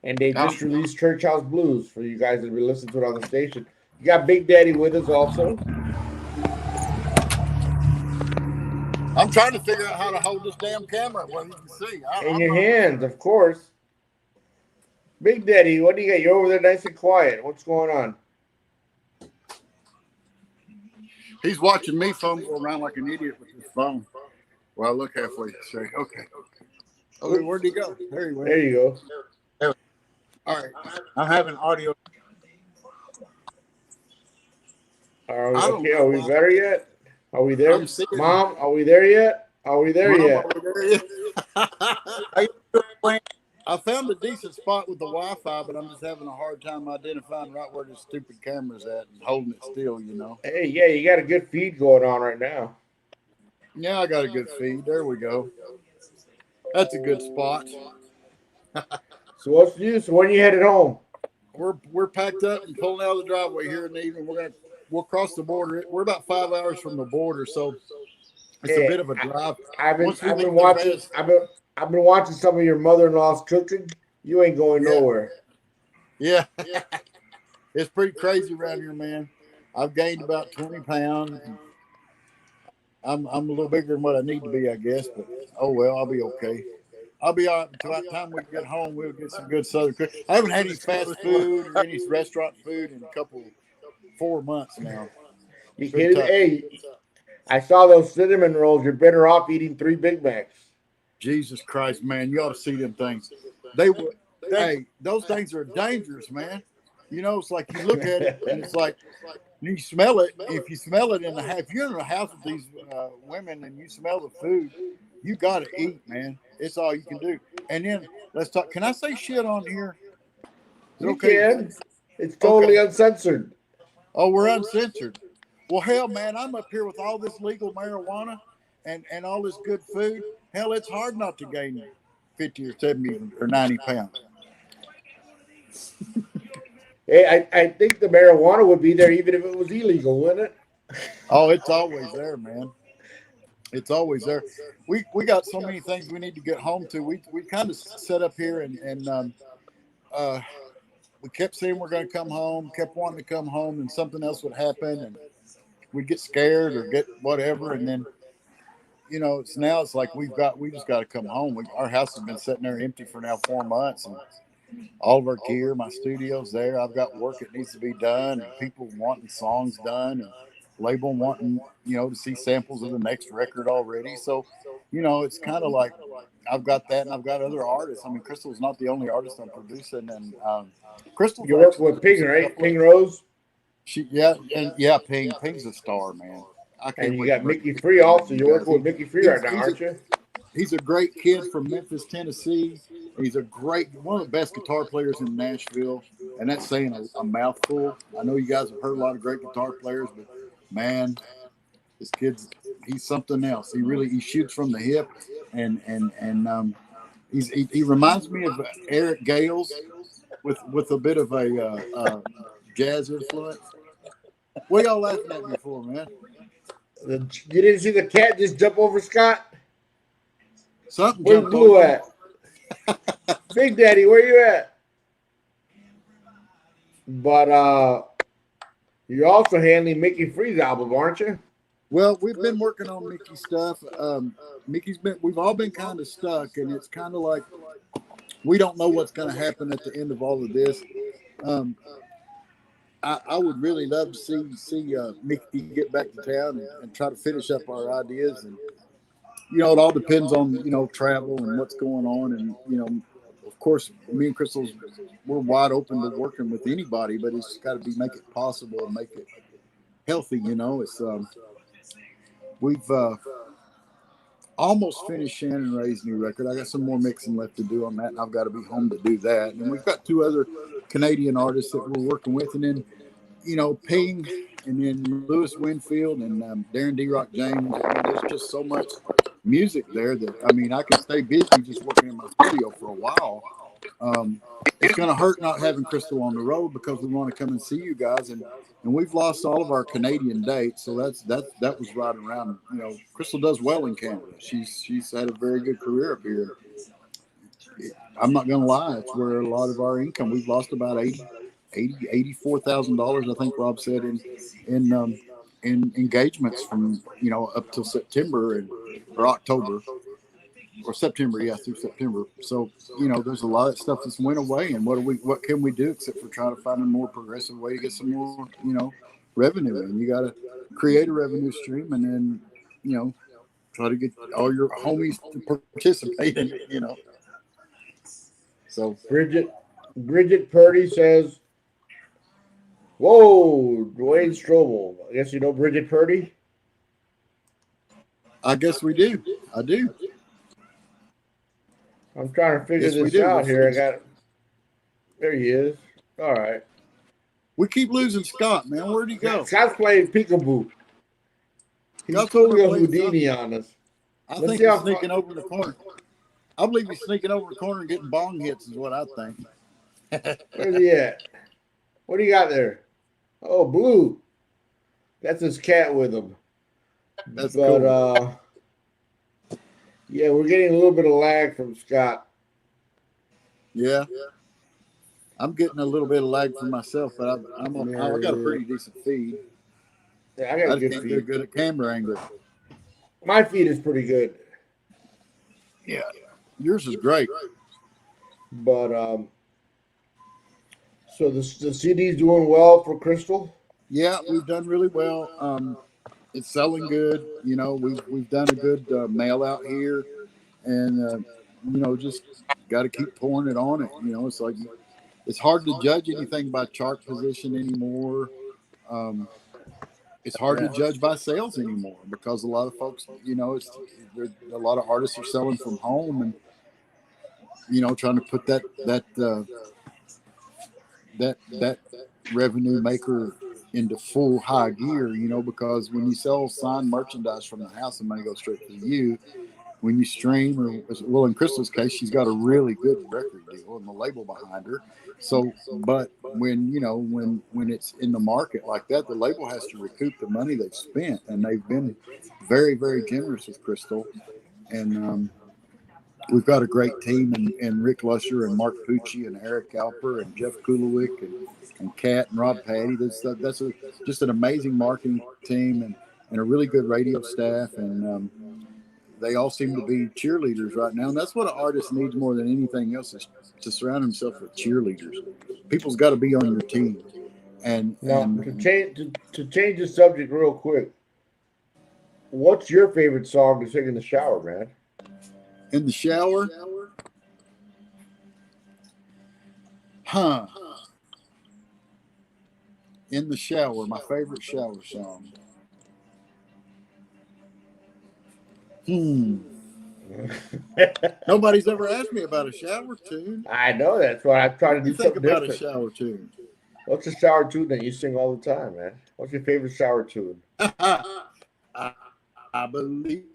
and they just released Church House Blues for you guys that be listening to it on the station. You got Big Daddy with us also. I'm trying to figure out how to hold this damn camera where you can see. In your hands, of course. Big Daddy, what do you got? You're over there nice and quiet. What's going on? He's watching me fumble around like an idiot with his phone. Well, I look halfway to say, okay. Okay, where'd he go? There he went. There you go. All right. I'm having audio. Okay, are we better yet? Are we there? Mom, are we there yet? Are we there Mom, yet? are we there yet? I found a decent spot with the Wi-Fi, but I'm just having a hard time identifying right where this stupid camera's at and holding it still, Hey, yeah, you got a good feed going on right now. Yeah, I got a good feed. There we go. That's a good spot. So what's new? So when you headed home? We're packed up and pulling out of the driveway here in the evening. We'll cross the border. We're about 5 hours from the border, so it's a bit of a drive. I've been watching some of your mother-in-law's cooking. You ain't going nowhere. Yeah. It's pretty crazy around here, man. I've gained about 20 pounds. I'm a little bigger than what I need to be, I guess, but oh well, I'll be okay. I'll be all right until that time we get home. We'll get some good Southern cooking. I haven't had any fast food or any restaurant food in 4 months now. You kidding? Hey, I saw those cinnamon rolls. You're better off eating 3 Big Macs. Jesus Christ, man. You ought to see them things. Hey, those things are dangerous, man. It's like you look at it and it's like you smell it. If you smell it if you're in a house with these women and you smell the food, you got to eat, man. It's all you can do. And then let's talk. Can I say shit on here? You can. It's totally uncensored. Oh, we're uncensored. Well, hell, man, I'm up here with all this legal marijuana and all this good food. Hell, it's hard not to gain 50 or 70 or 90 pounds. Hey, I think the marijuana would be there even if it was illegal, wouldn't it? Oh, it's always there, man. It's always there. We got so many things we need to get home to. We kind of set up here and we kept saying we're going to come home, kept wanting to come home, and something else would happen, and we'd get scared or get whatever, and then it's like we just got to come home. Our house has been sitting there empty for now 4 months, and all of our gear, my studio's there. I've got work that needs to be done, and people wanting songs done, and label wanting to see samples of the next record already. So it's kind of like I've got that, and I've got other artists. I mean, Crystal's not the only artist I'm producing, and Crystal. You work with Ping, right? Ping Rose. Ping's a star, man. And you got Mickey Free also. You're working with Mickey Free right now, aren't you? He's a great kid from Memphis, Tennessee. He's one of the best guitar players in Nashville, and that's saying a mouthful. I know you guys have heard a lot of great guitar players, but man, this he's something else. He shoots from the hip, and he reminds me of Eric Gales with a bit of a jazz influence. What y'all laughing at me for, man? You didn't see the cat just jump over Scott? Something. Where's Blue at? Big Daddy, where you at? But you're also handling Mickey Free's album, aren't you? Well, we've been working on Mickey stuff. We've all been kind of stuck, and it's kind of like we don't know what's going to happen at the end of all of this. I would really love to see Mickey get back to town and try to finish up our ideas. And, it all depends on, travel and what's going on. And, of course, me and Crystal's, we're wide open to working with anybody, but it's got to make it possible and make it healthy. It's, we've, almost finished Shannon Ray's new record. I got some more mixing left to do on that, and I've got to be home to do that. And we've got 2 other Canadian artists that we're working with, and then Ping, and then Lewis Winfield and Darren D. Rock James. I mean, there's just so much music there that I can stay busy just working in my studio for a while. It's going to hurt not having Crystal on the road because we want to come and see you guys, and we've lost all of our Canadian dates, so that was right around. Crystal does well in Canada. She's had a very good career up here. I'm not going to lie, it's where a lot of our income. We've lost about $84,000, I think Rob said, in engagements from up till September or October. Or September, through September. So, there's a lot of stuff that's went away, and what can we do except for try to find a more progressive way to get some more, revenue in. You got to create a revenue stream, and then, try to get all your homies to participate in it. So Bridget Purdy says, "Whoa, Dwayne Strobel. I guess you know Bridget Purdy." I guess we do. I do. I'm trying to figure this out here. There he is. All right. We keep losing Scott, man. Where'd he go? Scott's playing peekaboo. He's pulling a Houdini on us. I think he's sneaking over the corner. I believe he's sneaking over the corner and getting bong hits is what I think. Where's he at? What do you got there? Oh, Blue. That's his cat with him. That's cool. Yeah, we're getting a little bit of lag from Scott. Yeah. I'm getting a little bit of lag from myself, but I got a pretty decent feed. Yeah, I got a good feed. They're good at camera angle. My feed is pretty good. Yeah. Yours is great. But so the CD's doing well for Crystal? Yeah, we've done really well. It's selling good. We've done a good mail out here, and just got to keep pouring it on it. It's like it's hard to judge anything by chart position anymore. It's hard to judge by sales anymore because a lot of folks, a lot of artists are selling from home and trying to put that revenue maker into full high gear, because when you sell signed merchandise from the house, the money goes straight to you. When you stream, in Crystal's case, she's got a really good record deal and the label behind her. So, but when it's in the market like that, the label has to recoup the money they've spent, and they've been very, very generous with Crystal. And we've got a great team, and Rick Lusher and Mark Pucci and Eric Alper and Jeff Kulowick and Kat and Rob Patty. That's just an amazing marketing team and a really good radio staff. And they all seem to be cheerleaders right now. And that's what an artist needs more than anything else, is to surround himself with cheerleaders. People's got to be on your team. And to change the subject real quick, what's your favorite song to sing in the shower, man? In the shower? In the shower, my favorite shower song. Nobody's ever asked me about a shower tune. I know, that's why I'm trying to do something different. Think about a shower tune. What's a shower tune that you sing all the time, man? What's your favorite shower tune? I believe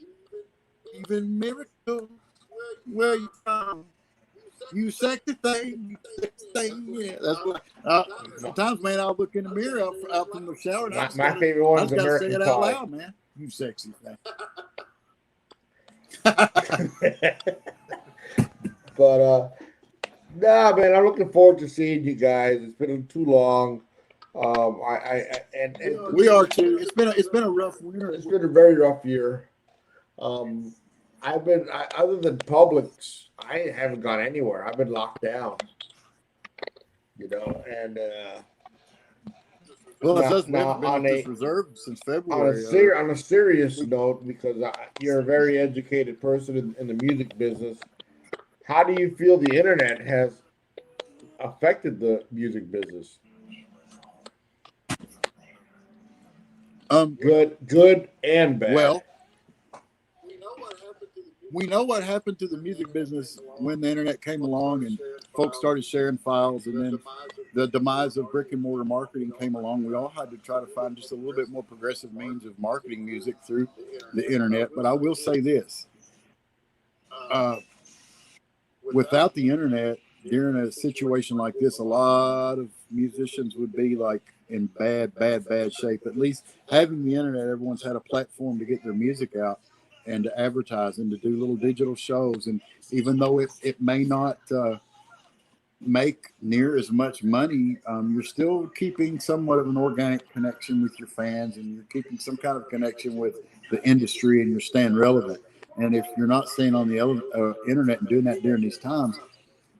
in miracles. Where you from? You sexy thing. Yeah, that's what. Sometimes, man, I'll look in the mirror out from the shower. And my favorite one is American American Pie. Say it out loud, man. You sexy thing. But nah, man, I'm looking forward to seeing you guys. It's been too long. We are too. It's been a rough winter. It's been a very rough year. Other than Publix, I haven't gone anywhere. I've been locked down. And well, it says we haven't been on this reserve since February. On a serious note, because you're a very educated person in the music business, how do you feel the internet has affected the music business? Good and bad. Well, we know what happened to the music business when the internet came along and folks started sharing files, and then the demise of brick and mortar marketing came along. We all had to try to find just a little bit more progressive means of marketing music through the internet. But I will say this, without the internet during a situation like this, a lot of musicians would be like in bad shape. At least having the internet, everyone's had a platform to get their music out and to advertise and to do little digital shows. And even though it may not make near as much money, you're still keeping somewhat of an organic connection with your fans, and you're keeping some kind of connection with the industry, and you're staying relevant. And if you're not staying on the internet and doing that during these times,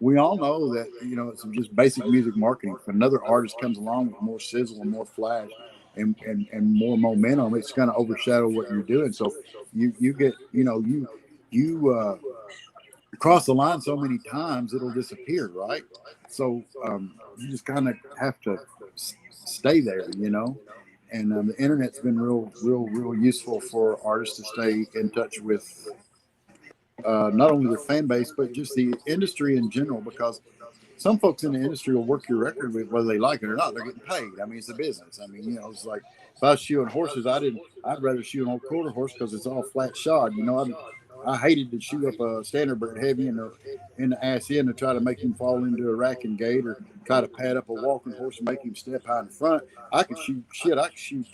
we all know that, you know, it's just basic music marketing. If another artist comes along with more sizzle and more flash and more momentum, it's going to overshadow what you're doing. So you get, you know, you cross the line so many times, it'll disappear, right? So you just kind of have to stay there, you know. And the internet's been real useful for artists to stay in touch with not only their fan base, but just the industry in general, because some folks in the industry will work your record with whether they like it or not. They're getting paid. I mean, it's a business. I mean, you know, it's like if I was shoeing horses, I'd rather shoe an old quarter horse because it's all flat shod. You know, I hated to shoot up a standardbred heavy in the ass end to try to make him fall into a rack and gate, or try to pad up a walking horse and make him step high in front. I could shoot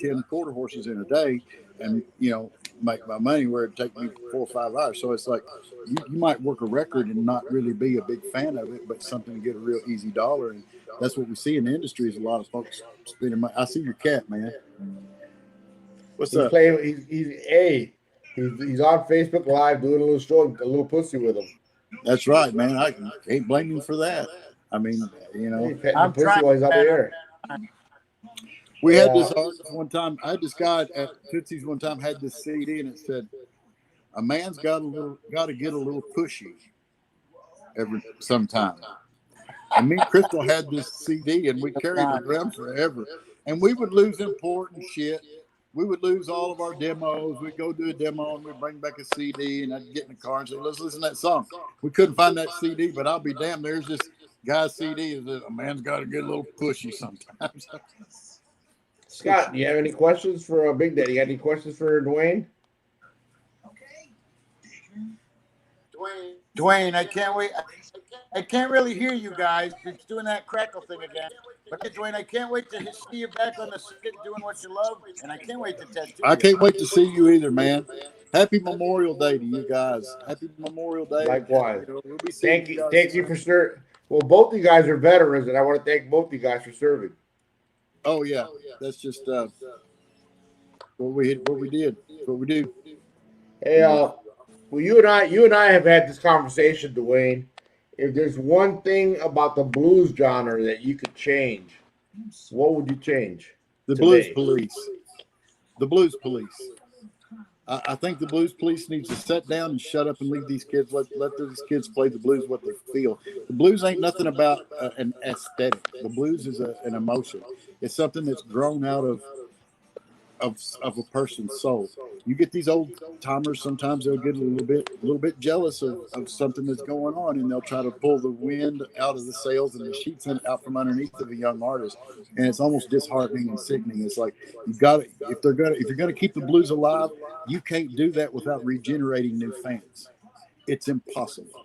10 quarter horses in a day, and, you know, make my money where it'd take me 4 or 5 hours. So it's like you might work a record and not really be a big fan of it, but something to get a real easy dollar. And that's what we see in the industry, is a lot of folks spending money. I see your cat, man. What's up? He's on Facebook Live doing a little show, a little pussy with him. That's right, man. I can't blame him for that. I mean, you know, He's petting the pussy while he's up there. We had this artist one time. I had this guy at Tootsie's one time had this CD, and it said, "A man's got to get a little pushy sometime." And me and Crystal had this CD, and we carried it around forever. And we would lose important shit. We would lose all of our demos. We'd go do a demo, and we'd bring back a CD, and I'd get in the car and say, "Let's listen to that song." We couldn't find that CD, but I'll be damned, there's this guy's CD. Is that a man's got to get a little pushy sometimes. Scott, do you have any questions for Big Daddy? You got any questions for Dwayne? Dwayne, I can't wait. I can't really hear you guys. It's doing that crackle thing again. But Dwayne, I can't wait to see you back on the circuit doing what you love, and I can't wait to tattoo you. I can't wait to see you either, man. Happy Memorial Day to you guys. Happy Memorial Day. Likewise. We'll be thank you for serving. Well, both you guys are veterans, and I want to thank both you guys for serving. Oh yeah, that's just what we did, what we do. Hey, well, you and I have had this conversation, Dwayne. If there's one thing about the blues genre that you could change, what would you change? The Blues Police. The Blues Police. I think the Blues Police needs to sit down and shut up and leave these kids. Let these kids play the blues what they feel. The blues ain't nothing about an aesthetic. The blues is an emotion. It's something that's grown out of a person's soul. You get these old timers, sometimes they'll get a little bit jealous of something that's going on, and they'll try to pull the wind out of the sails and the sheets out from underneath of a young artist, and it's almost disheartening and sickening. It's like if you're gonna keep the blues alive, you can't do that without regenerating new fans. It's impossible.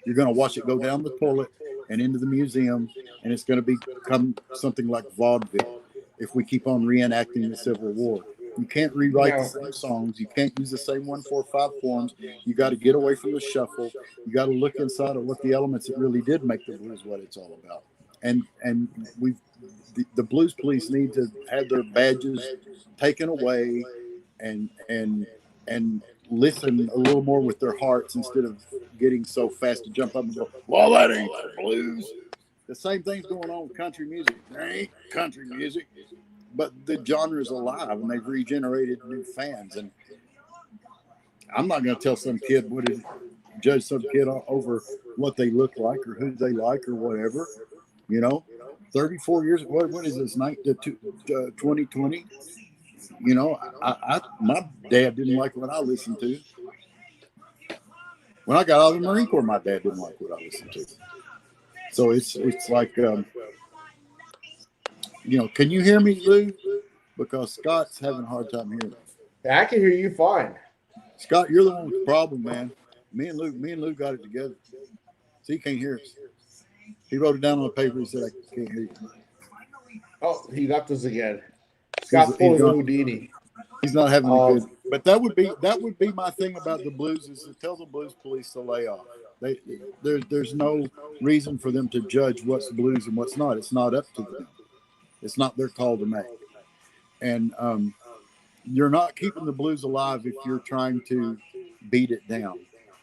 You're gonna watch it go down the toilet and into the museum, and it's gonna become something like vaudeville if we keep on reenacting the Civil War. You can't rewrite the same songs. You can't use the same 1, 4, 5 forms. You got to get away from the shuffle. You got to look inside of what the elements that really did make the blues what it's all about. And the Blues Police need to have their badges taken away and listen a little more with their hearts instead of getting so fast to jump up and go, "Well, that ain't the blues." The same thing's going on with country music. There ain't country music, but the genre is alive, and they've regenerated new fans. And I'm not going to tell some kid judge some kid over what they look like or who they like or whatever. You know, 34 years. What is this? 2020. You know, my dad didn't like what I listened to. when I got out of the Marine Corps, my dad didn't like what I listened to. So it's like, can you hear me, Lou? Because Scott's having a hard time hearing me. I can hear you fine. Scott, you're the one with the problem, man. Me and Lou got it together. So he can't hear us. He wrote it down on a paper. He said, I can't hear you. Oh, he got this again. Scott's pulling Houdini. He's not having a good. But that would be my thing about the blues is to tell the blues police to lay off. There's no reason for them to judge what's blues and what's not. It's not up to them. It's not their call to make. And you're not keeping the blues alive if you're trying to beat it down.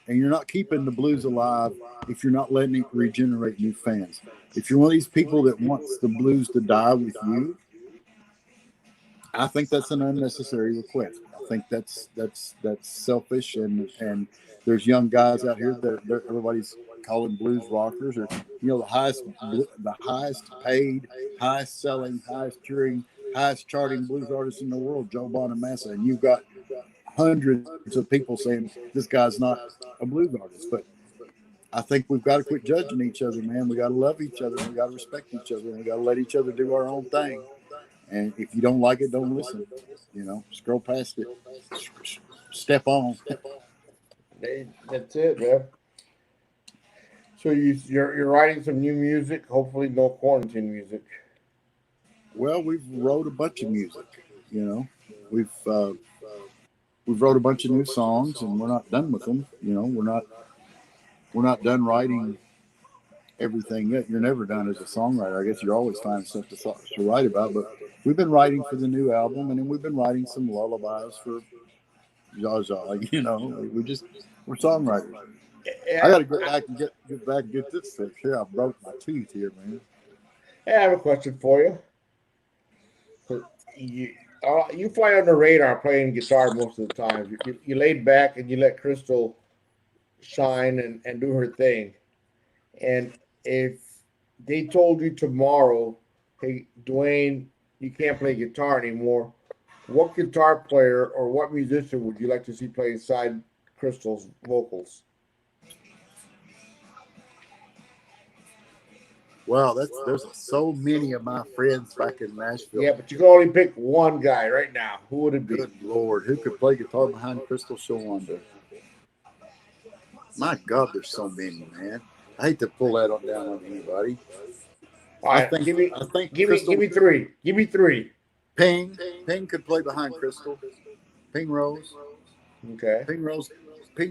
And you're not keeping the blues alive if you're not letting it regenerate new fans. If you're one of these people that wants the blues to die with you, I think that's an unnecessary request. I think that's selfish, and there's young guys out here that everybody's calling blues rockers, or the highest paid, highest selling, highest touring, highest charting blues artist in the world, Joe Bonamassa, and you've got hundreds of people saying this guy's not a blues artist. But I think we've got to quit judging each other, man. We got to love each other, and we got to respect each other, and we got to let each other do our own thing. And if you don't like it, don't listen. Scroll past it. Step on. That's it, man. So you're writing some new music. Hopefully, no quarantine music. Well, we've wrote a bunch of music. We've wrote a bunch of new songs, and we're not done with them. We're not done writing everything yet. You're never done as a songwriter. I guess you're always finding stuff to write about. But we've been writing for the new album, and then we've been writing some lullabies for Zsa Zsa. We're songwriters. I got to get back and get this fixed. Here, I broke my tooth here, man. Hey, I have a question for you. You fly on the radar playing guitar most of the time. You laid back and you let Crystal shine and do her thing. And if they told you tomorrow, hey, Dwayne, you can't play guitar anymore, what guitar player or what musician would you like to see play inside Crystal's vocals? Wow, there's so many of my friends back in Nashville. Yeah, but you can only pick one guy right now. Who would it be? Good Lord, who could play guitar behind Crystal Shawanda? My God, there's so many, man. I hate to pull that down on anybody. All right, give me three. Give me three. Ping could play behind Crystal. Ping Rose. Okay. Ping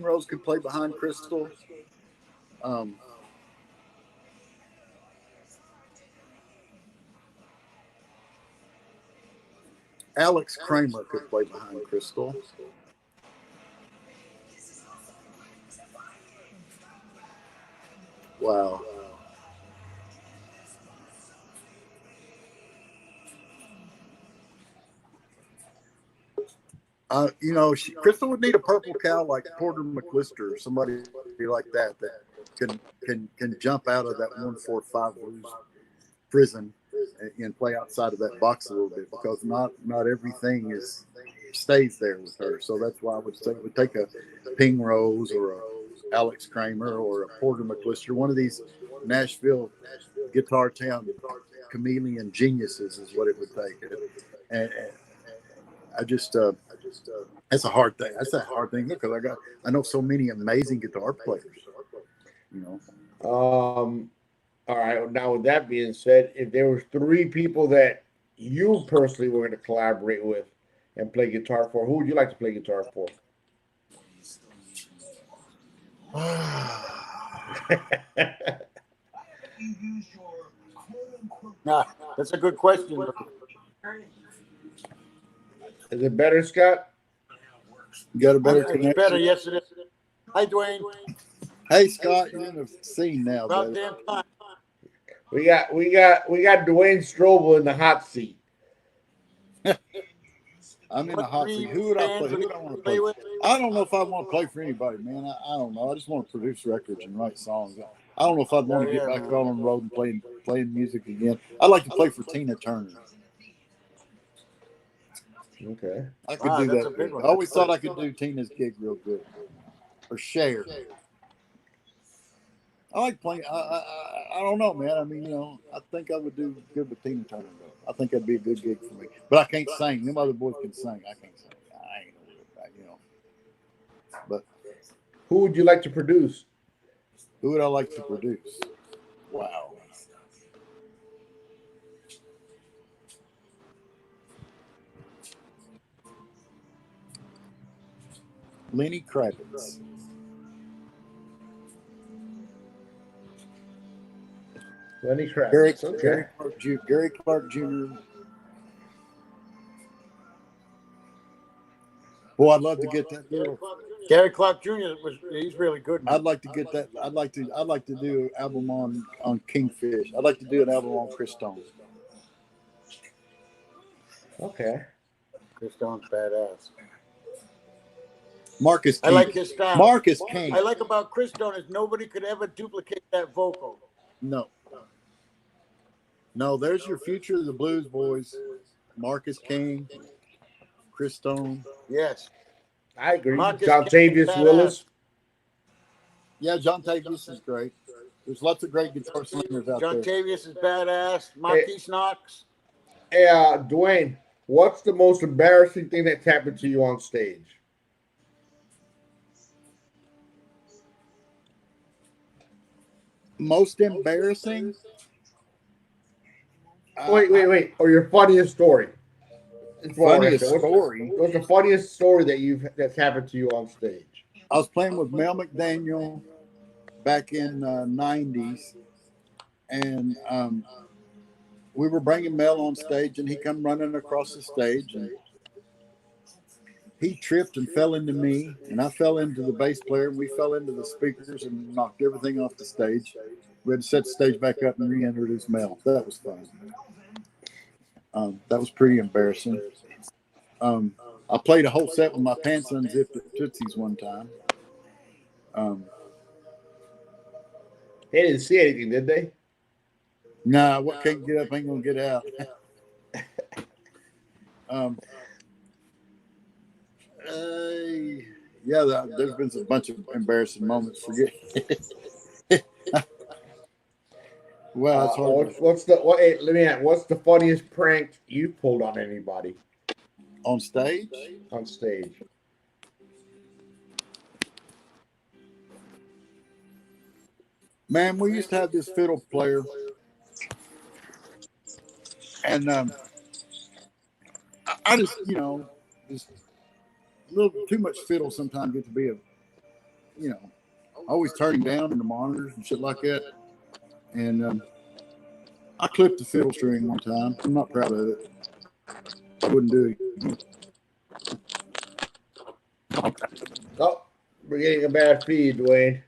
Rose could play behind Crystal. Alex Kramer could play behind Crystal. Wow. Crystal would need a purple cow like Porter McClister or somebody like that can jump out of that 145 blues prison and play outside of that box a little bit, because not everything stays there with her. So that's why I would say it would take a Ping Rose or a Alex Kramer or a Porter McClister, one of these Nashville guitar town chameleon geniuses is what it would take. And I just that's a hard thing. That's a hard thing because I know so many amazing guitar players. All right. Now, with that being said, if there was three people that you personally were going to collaborate with and play guitar for, who would you like to play guitar for? That's a good question. Is it better, Scott? You got a better connection? It's better, yes it is. Hi, Dwayne. Hey, Scott, you're in the scene now, About baby. damn time. We got Dwayne Strobel in the hot seat. I'm in a hot seat. Who would I play? Who would I want to play with? I don't know if I want to play for anybody, man. I don't know. I just want to produce records and write songs. I don't know if I'd want to get back on the road and playing music again. I'd like to play for Tina Turner. Okay. I could do that. I always thought I could do Tina's gig real good. Or Cher. I like playing. I don't know, man. I mean, you know, I think I would do good with Tina Turner, though. I think that'd be a good gig for me. But I can't sing. Them other boys can sing. I can't sing. I ain't no good at that, you know. But Who would you like to produce? who would I like to produce? Wow. Lenny Kravitz. Lenny Kravitz. Okay. Gary Clark Jr. Boy, I'd love to get that little. Gary Clark Jr. He's really good. I'd like to get that. I'd like to do an album on Kingfish. I'd like to do an album on Chris Stone. Okay. Chris Stone's badass. Marcus King. I like his style. Marcus King. I like about Chris Stone is nobody could ever duplicate that vocal. No. No, there's your future of the Blues Boys. Marcus King, Chris Stone. Yes. I agree. Marcus John Tavius Willis. Yeah, John Tavius is great. There's lots of great guitar slingers out John there. Tavius is badass. Marquise Knox. Hey, Dwayne, what's the most embarrassing thing that's happened to you on stage? Most embarrassing? Wait. Or your funniest story. Funniest story? What's the funniest story that's happened to you on stage? I was playing with Mel McDaniel back in '90s, and we were bringing Mel on stage, and he come running across the stage, and he tripped and fell into me, and I fell into the bass player, and we fell into the speakers and knocked everything off the stage. We had to set the stage back up and reintroduce Mel. That was fun. That was pretty embarrassing. I played a whole set with my pants unzipped at Tootsie's one time. They didn't see anything, did they? Nah, what can't get up ain't gonna get out. Yeah, there's been a bunch of embarrassing moments. Forget. Well, that's hard. What's the funniest prank you pulled on anybody On stage? on stage? Man, we used to have this fiddle player, and I just, just a little too much fiddle sometimes get to be always turning down in the monitors and shit like that. And I clipped the fiddle string one time. I'm not proud of it. I wouldn't do it. Oh, we're getting a bad feed, Dwayne.